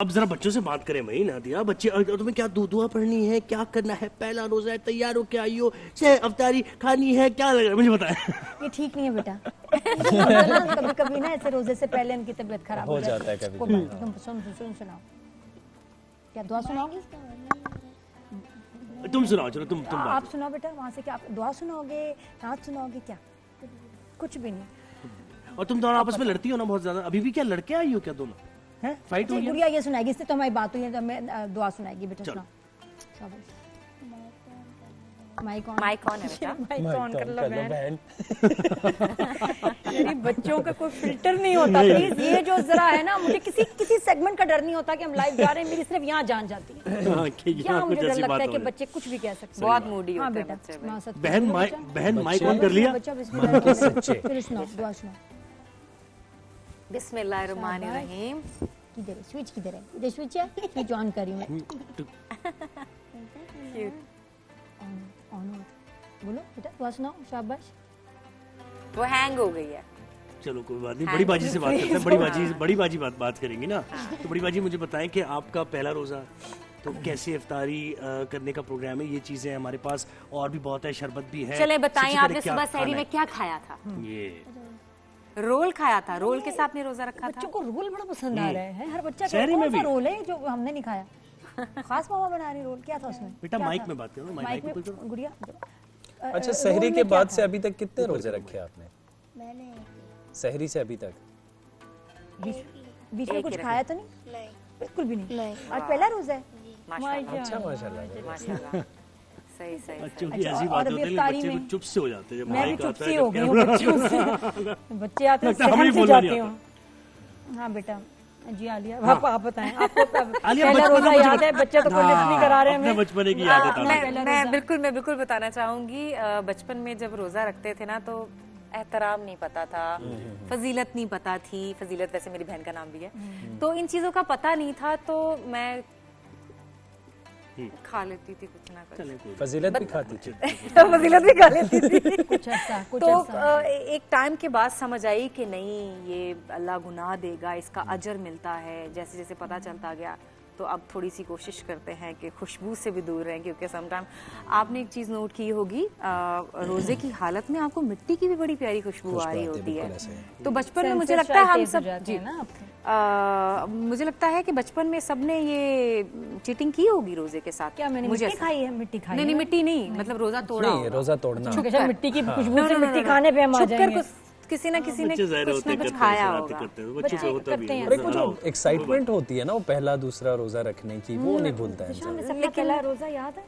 अब जरा बच्चों से बात करें भाई नादिया। बच्चे तुम्हें क्या दुआ पढ़नी है, क्या करना है, पहला रोजा है, तैयार हो क्या आइयो, से अफ्तारी खानी है, क्या लग रहा है मुझे बताएं। ये ठीक नहीं है बेटा। कभी कभी ना ऐसे रोजे से पहले इनकी तबीयत खराब हो जाता है कभी। तुम सुनाओ, क्या दुआ सुनाओगी? तुम सुनाओ, चलो तुम आप सुनाओ बेटा। वहाँ से क्या आप दुआ सुनाओगे, नाच सुनाओगे, क्या? कुछ भी नहीं। और तुम दोनों आपस में लड़ती हो ना बहुत ज्यादा। अभी भी क्या लड़के आई हो क्या दोनों? हैं फाइट हुई है? गुड़िया ये सुनाएगी, इससे तो हमारी बात हुई है, तो मैं दुआ सुनाएगी बेटा। सुनाओ। माइक ऑन है बेटा। माइक ऑन कर लो बहन। मेरी बच्चों का कोई फिल्टर नहीं होता प्लीज। ये जो जरा है ना, मुझे किसी सेगमेंट का डर नहीं होता कि हम लाइव जा रहे हैं। मेरी सिर्फ यहाँ जान जाती है। यहाँ मुझे डर लगता है कि बच्चे कुछ भी कह सकते हैं। बहुत मूडी हाँ होते बेटा। बहन माइक ऑन कर लिया। बच्चा बिस्मिल्लाह। फिर सुनाओ, दुआ सुनाओ। बिस्मिल्लाहिर्रहमानिर्रहीम। किधर है स्विच? किधर है? इधर स्विच है, स्विच ऑन कर रही हूँ मैं। ऑन बोलो बेटा, दुआ सुनाओ। शाबाश। वो हैंग हो गई है। चलो कोई बात नहीं, बड़ी बाजी से बात करते हैं। बड़ी बाजी बात करेंगे ना। तो बड़ी बाजी मुझे बताएं कि आपका पहला रोजा, तो कैसे इफ्तारी करने का प्रोग्राम है? ये चीजें हमारे पास और भी बहुत है, शरबत भी है। चले बताएं, आपने सुबह सहरी में क्या खाया था? ये रोल खाया था। रोल के साथ आपने रोजा रखा था? बच्चों को रोल बड़ा पसंद आ रहा है। हर बच्चा शहरी में भी रोल है जो हमने नहीं खाया। खास मामा बना रही रोल। क्या था उसमें? बेटा माइक में बात करो, माइक में गुड़िया। अच्छा, सहरी के बाद से अभी तक कितने रोजे रखे आपने? मैंने सहरी से अभी तक बीच में कुछ खाया तो नहीं? बिल्कुल भी नहीं। आज पहला रोजा है। अच्छा माशाल्लाह। सही सही। बच्चों की ऐसी बात होती है, बच्चे कुछ चुप से हो जाते हैं जब मैं भी माइक चुप आता सी है। हो गई हूँ बच्चों से। बच्चे आते हैं लगता है हमें सहम से बोलना नहीं जाती हूँ। हाँ बेटा जी। आलिया आप बताएं, आपको आलिया पहला रोजा याद है? बच्चे तो कोई लिस्ट नहीं करा रहे हैं। बचपने की याद है। मैं बिल्कुल बताना चाहूंगी। बचपन में जब रोजा रखते थे ना, तो एहतराम नहीं पता था, फजीलत नहीं पता थी। फजीलत वैसे मेरी बहन का नाम भी है। तो इन चीजों का पता नहीं था, तो मैं खा लेती थी कुछ ना कुछ। फजीलत भी खाती थी। फजीलत भी खा लेती थी। कुछ ऐसा तो एक टाइम के बाद समझ आई कि नहीं, ये अल्लाह गुनाह देगा, इसका अजर मिलता है। जैसे जैसे पता चलता गया, तो अब थोड़ी सी कोशिश करते हैं कि खुशबू से भी दूर रहें। क्योंकि समटाइम आपने एक चीज़ नोट की होगी, रोज़े की हालत में आपको मिट्टी की भी बड़ी प्यारी खुशबू आ रही होती है। तो बचपन में मुझे लगता है हम सब जी मुझे लगता है कि बचपन में सबने ये चीटिंग की होगी रोजे के साथ। क्या मैंने मिट्टी खाई है? मिट्टी खाई नहीं, मिट्टी नहीं, मतलब रोजा तोड़ा। रोजा तोड़ना। मिट्टी की खुशबू से मिट्टी खाने पे हम आ जाएंगे। किसी ना किसी ने कुछ ना कुछ खाया होगा। कुछ एक्साइटमेंट होती है ना, वो पहला दूसरा रोजा रखने की, वो नहीं भूलता है इंसान। पहला रोजा याद है?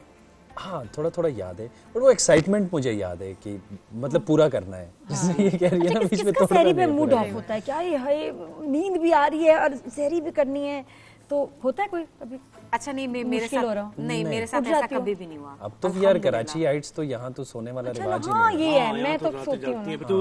हाँ, थोड़ा याद है, पर वो एक्साइटमेंट मुझे याद है कि मतलब पूरा करना है। जैसे ये कह रही है ना, बीच में सहरी पे मूड ऑफ होता है। क्या ये नींद भी आ रही है और सहरी भी करनी है, तो होता है कोई कभी? अच्छा नहीं, मेरे साथ नहीं, मेरे साथ ऐसा कभी भी नहीं हुआ। अब तो यार कराची हाइट्स तो यहाँ तो सोने वाला रिवाज ही नहीं है। ये है, मैं तो सोती हूँ। तो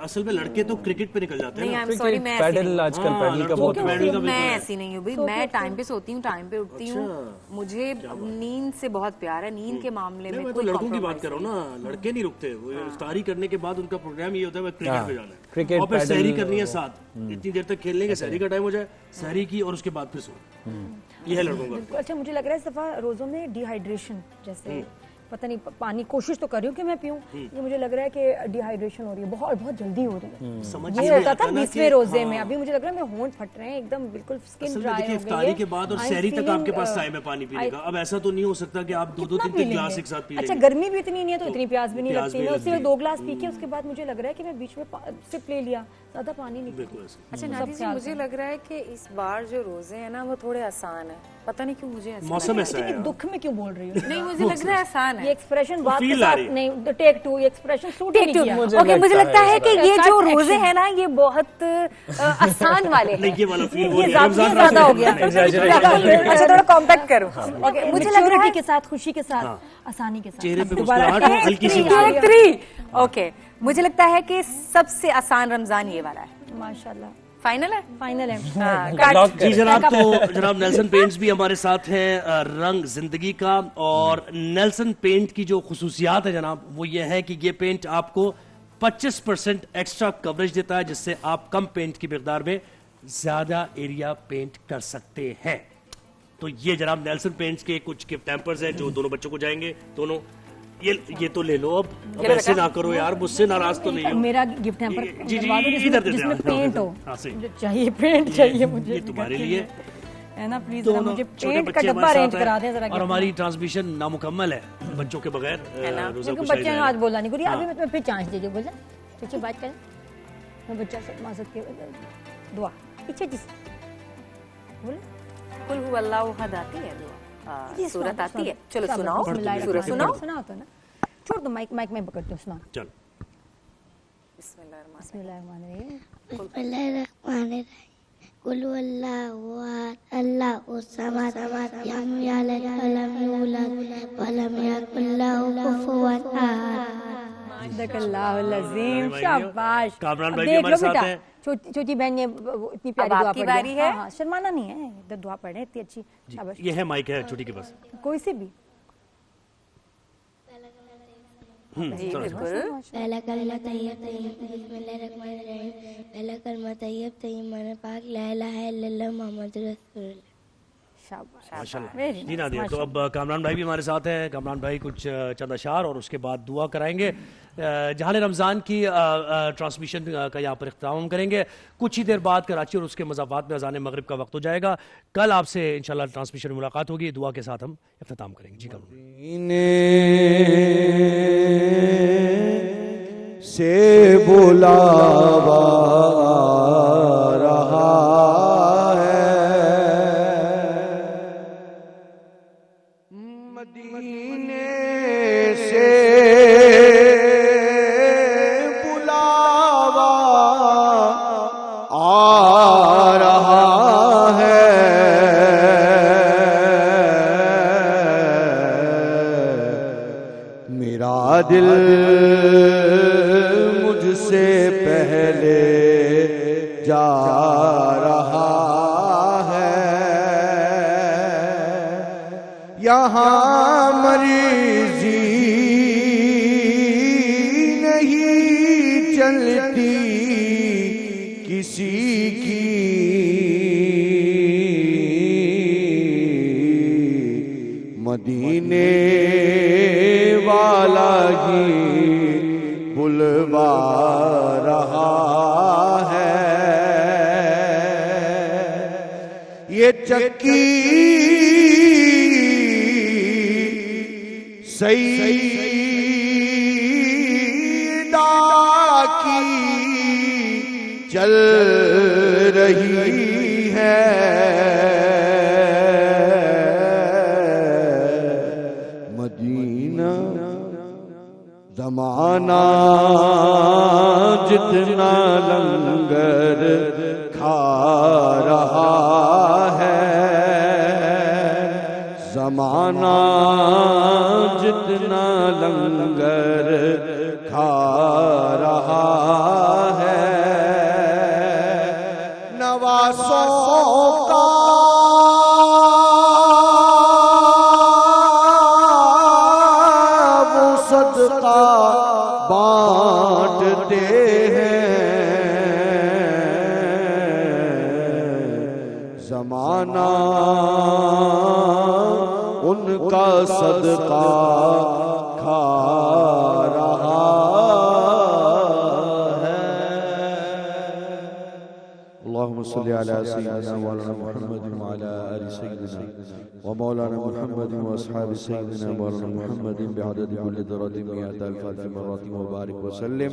असल में लड़के तो क्रिकेट पे निकल जाते हैं। नहीं, आई एम सॉरी, मैं पैडल आजकल पैडल का बहुत मैं ऐसी नहीं हूँ भाई। मैं टाइम पे सोती हूँ, टाइम पे उठती हूँ। मुझे नींद से बहुत प्यार है। नींद के मामले में कोई लड़कों की बात करो ना, लड़के नहीं रुकते। वो इफ्तारी करने के बाद उनका प्रोग्राम ये होता है क्रिकेट पे जाना है, क्रिकेट और फिर सहरी करनी है साथ। इतनी देर तक खेलने के सहरी का टाइम हो जाए, सहरी की और उसके बाद फिर सो। ये है लड़कों का। अच्छा, मुझे लग रहा है इस दफा रोजों में डिहाइड्रेशन, जैसे पता नहीं, पानी कोशिश तो कर रही हूँ कि मैं पीऊँ। ये मुझे लग रहा है कि डिहाइड्रेशन हो रही है, बहुत बहुत जल्दी हो रही है। ये होता था 20वें रोजे में। अभी मुझे लग रहा है मेरे होंठ फट रहे हैं एकदम, बिल्कुल स्किन ड्राई हो गई है। इफ्तारी के बाद और सहरी तक आपके पास टाइम है पानी पीने का। अब ऐसा तो नहीं हो सकता कि आप 2-3 ग्लास एक साथ पी लेंगे। अच्छा, गर्मी भी इतनी नहीं है तो इतनी प्यास भी नहीं लगती। मैं उससे 2 ग्लास पी के उसके बाद मुझे लग रहा है कि मैं बीच में सिप ले लिया, ज्यादा पानी नहीं पी। अच्छा नादी जी, मुझे लग रहा है कि इस बार जो रोजे हैं ना, वो थोड़े आसान है। पता नहीं क्यों मुझे ऐसा मौसम ऐसा है। दुख में क्यों बोल रही हो? नहीं, मुझे लग रहा है आसान है। ये एक्सप्रेशन बात के साथ नहीं, टेक 2 ये एक्सप्रेशन सूट नहीं किया। ओके, मुझे लगता है कि ये जो रोजे हैं ना, ये बहुत आसान वाले हैं। ये वाला फील ये ज्यादा हो गया। अच्छा, थोड़ा कॉम्पैक्ट करो। ओके, मुझे लग रहा है के साथ, खुशी के साथ, आसानी के साथ, चेहरे पे मुस्कुराहट और हल्की सी 3 ओके, मुझे लगता है कि सबसे आसान रमजान ये वाला है। माशाल्लाह। फाइनल है? फाइनल है। जी जनाब, तो जनाब नेल्सन पेंट्स भी हमारे साथ हैं, रंग जिंदगी का। और नेल्सन पेंट की जो खुसूसियात है जनाब, वो ये है कि ये पेंट आपको 25% एक्स्ट्रा कवरेज देता है, जिससे आप कम पेंट की मिकदार में ज्यादा एरिया पेंट कर सकते हैं। तो ये जनाब नेल्सन पेंट्स के कुछ गिफ्ट हैम्पर्स हैं जो दोनों बच्चों को जाएंगे। दोनों ये तो ले लो। अब ऐसे ना करो यार, मुझसे नाराज तो नहीं हो। मेरा गिफ्ट हैम्पर जी जी करवा दो इधर दे जिसमें दे। पेंट हो। हाँ, सही। मुझे चाहिए पेंट चाहिए मुझे। ये तुम्हारे लिए है ना, प्लीज दोनों मुझे छोटे पेंट का बच्चे डब्बा हमारे अरेंज साथ करा हैं दें जरा। और हमारी ट्रांसमिशन नामुकम्मल है बच्चों के बगैर। रोजा क्योंकि कुछ बच्चे नहीं ने आज जाएगा। बोला नहीं, गुड़िया हाँ। अभी मैं तुम्हें फिर चांस दे दो, बोल चाची बात करें। मैं बच्चा से माजत के दुआ पीछे जिस बोले कुल हु अल्लाहु अहद आती है दुआ, ये सूरत आती है। चलो सब सुनाओ, बिस्मिल्लाहिर्रहमानिर्रहीम। सूरत सुनाओ। सुनाओ तो ना, छोड़ दो माइक मैं पकड़ती हूँ, सुनाओ। चल बिस्मिल्लाहिर्रहमानिर्रहीम। बिस्मिल्लाहिर्रहमानिर्रहीम। कुल हुवल्लाहु अहद, अल्लाहु समद, लम यलिद वलम यूलद वलम यकुल लहू कुफुवन अहद। सदकल्लाहुल अज़ीम, शाबाश। कामरान अब भाई भी देख हमारे लो साथ बेटा, हैं। छोटी बहन ने वो इतनी प्यारी अब दुआ आपकी पढ़ी बारी है। हाँ, शर्माना नहीं है, इधर दुआ पढ़े इतनी अच्छी, शाबाश। ये है माइक है छोटी के पास। कोई से भी जी बिल्कुल। पहला कलमा तैयब तैयब बिस्मिल्लाहिर्रहमानिर्रहीम। पहला कलमा तैयब तैयब माने पाक ला इलाहा इल्लल्लाह मुहम्मदुर रसूलुल्लाह। शाबाश। माशाल्लाह। Very जी nice, नादिया, तो अब कामरान भाई भी हमारे साथ हैं। कामरान भाई कुछ चंद अशार और उसके बाद दुआ कराएंगे। जहां रमज़ान की ट्रांसमिशन का यहाँ पर इख्तिताम करेंगे। कुछ ही देर बाद कराची और उसके मज़ाफ़ात में अज़ान मगरिब का वक्त हो जाएगा। कल आपसे इंशाल्लाह ट्रांसमिशन में मुलाकात होगी। दुआ के साथ हम इख्तिताम करेंगे। जी कामरान से बुलावा रहा है, मदीने से बुलावा आ रहा है, मेरा दिल मुझसे पहले जा रहा है, यहाँ मर्जी नहीं चलती किसी की, मदीने वाला ही बुलवा रहा है, ये चक्की सईदा की चल रही है, मदीना ज़माना जितना लंगर खा रहा है, ज़माना जितना लंगर खा रहा है, नवासों का वो सदका बांटते हैं, ज़माना उनका सदका खा रहा है। अल्लाहुम्मा सल्ली अला सय्यिदिना व अला मुहम्मदिन व अला आलि सय्यिदिना व मौलाना मुहम्मदिन व अस्हाबि सय्यिदिना मौलाना मुहम्मदिन बिअददि कुल्लि दर्रतिन मिअत अल्फ मर्रतिन व बारिक व सल्लिम।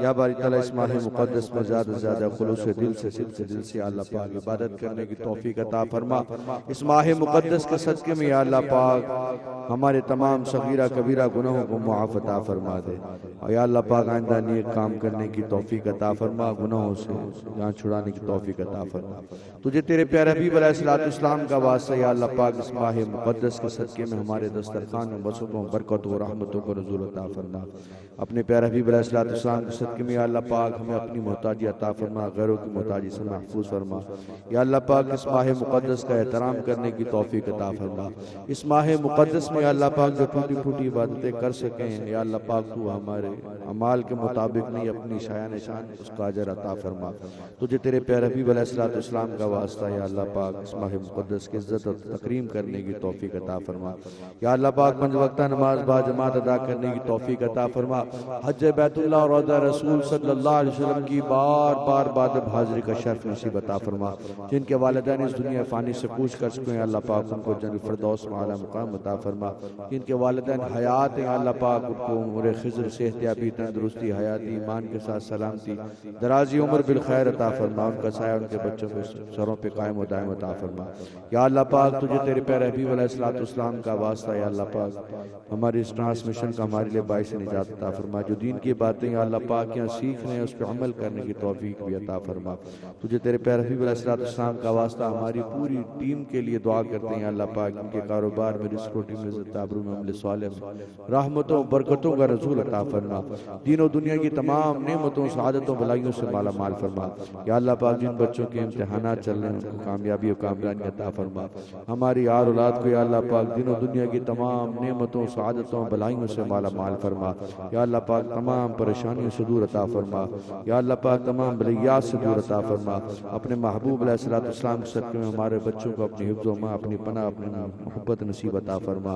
या बारी तआला इस माह मुक़द्दस में ज़्यादा से ज़्यादा खुलूस दिल से सिद्क़ दिल से अल्लाह पाक इबादत करने की तौफीक अता फरमा। इस माह मुक़द्दस के सदक़े में या अल्लाह पाक हमारे तमाम सगीरा कबीरा गुनाहों को मुआफ़ अता फरमा दे। और या अल्लाह पाक आइंदा नेक काम करने की तौफीक अता फरमा, गुनाहों से जान छुड़ाने की तौफीक अता फरमा। तुझे तेरे प्यारे हबीब अलैहिस्सलाम का वास्ता या अल्लाह पाक इस माह मुक़द्दस के सदक़े में हमारे दस्तरखान में बरकतों बरकतों रहमतों को नज़ूल अता फरमा। अपने प्यारे हबीब अलैहिस्सलाम के सदक़े में या अल्लाह पाक हमें अपनी मोहताजी अता फरमा, गैरों की मोहताजी से महफूज फरमा। या अल्लाह पाक इस माह मुक़द्दस का एहतराम करने की तौफीक अता फरमा। इस माह मुक़द्दस में या अल्लाह पाक जो टूटी फूटी इबादतें कर सकें या अल्लाह पाक तू हमारे अमाल के मुताबिक नहीं अपनी शायान शान उसका अजर अता फरमा। तुझे तेरे प्यारे हबीब अलैहिस्सलाम का वास्ता या अल्लाह पाक इस माह मुक़द्दस की इज्जत और तकरीम करने की तौफीक अता फरमा। या अल्लाह पाक पंज वक्ता नमाज बा जमात अदा करने की तौफीक अता फरमा। हज बैतुल्लाह और रौज़ा रसूल सल्लल्लाहु अलैहि वसल्लम की बार बार बाद हाजिरी का शर्फ नसीब अता फरमा। जिनके वालिदैन इस दुनिया फ़ानी से कूच कर चुके हैं अल्लाह पाक उनको जन्नत फिरदौस में आला मुकाम अता फरमा। जिनके वालिदैन हयात हैं अल्लाह पाक उनको उम्र खिज़र सेहतियाबी तंदुरुस्ती हयाती ईमान के साथ सलामती दराजी उम्र बिल खैर अता फरमा। उनका साया उनके बच्चों के सरों पे कायम व दायम अता फरमा। या अल्लाह पाक तुझे तेरे प्यारे हबीब अलैहिस्सलाम का वास्ता या अल्लाह पाक हमारी इस ट्रांसमिशन का हमारे लिए बाइस निजात अता फरमा। जो दीन की बातें या अल्लाह पाक यहाँ सीख रहे हैं उस पर अमल करने की तौफीक भी अता फरमा। तुझे तेरे प्यारे हबीब अलैहिस्सलाम का वास्ता हमारी पूरी टीम के लिए दुआ करते हैं अल्लाह पाक इनके कारोबार में रिज़्क़ रोटी में इज़्ज़त आबरू में अमल सालेह में रहमतों बरकतों का रसूल अता फरमा। दीन और दुनिया की तमाम नेमतों सआदतों भलाइयों से माला माल फरमा। या अल्लाह पाक जिन बच्चों के इम्तिहानात चल रहे हैं उनको कामयाबी और कामयाबी अता फरमा। हमारी आल औलाद को या अल्लाह पाक दिन और दुनिया की तमाम नेमतों सआदतों भलाइयों से माला माल फरमा। या अल्लाह पाक तमाम परेशानियों से दूर अता फरमा। या अल्लाह पाक तमाम बलियात से दूर अता फरमा। अपने महबूब अलैहिस्सलाम के सदक़े में हमारे बच्चों को अपनी हिफ्ज़ व माँ अपनी पनाह अपनी मोहब्बत नसीब अता फरमा।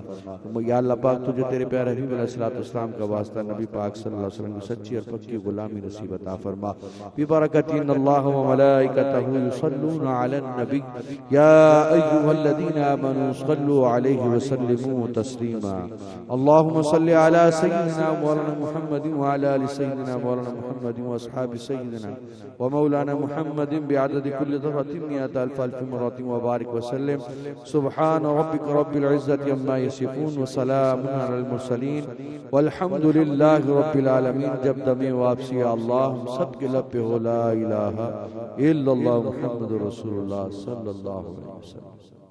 या अल्लाह पाक तुझे तेरे प्यारे हबीब अलैहिस्सलाम का वास्ता नबी पाक सल्लल्लाहु अलैहि वसल्लम की सच्ची और पक्की गुलामी नसीब अता फरमा। बिबरकति इन्नल्लाह व मलाइकतहु युसल्लूना अलन नबी या अय्युहल्लज़ीना आमनू सल्लू अलैहि व सल्लिमू तस्लीमा। अल्लाहुम्मा सल्लि अला सय्यिदिना मौलाना मुहम्मद व अला आलि सय्यिदिना मौलाना मुहम्मद व अस्हाबि सय्यिदिना व मौलाना मुहम्मद बिअदद कुल्लि ज़र्रतिन मिअत अल्फ अल्फ मररतिन व बारिक व सल्लिम। सुब्हान रब्बिक रब्बिल इज़्ज़ति अम्मा यसिफून व सलामुन अलल मुरसलीन वल्हम्दुलिल्लाहि रब्बिल आलमीन। जब दमे वापसी अल्लाह हम सब के लब पे हो ला इलाहा इल्लल्लाह मुहम्मदुर रसूलुल्लाह सल्लल्लाहु अलैहि वसल्लम।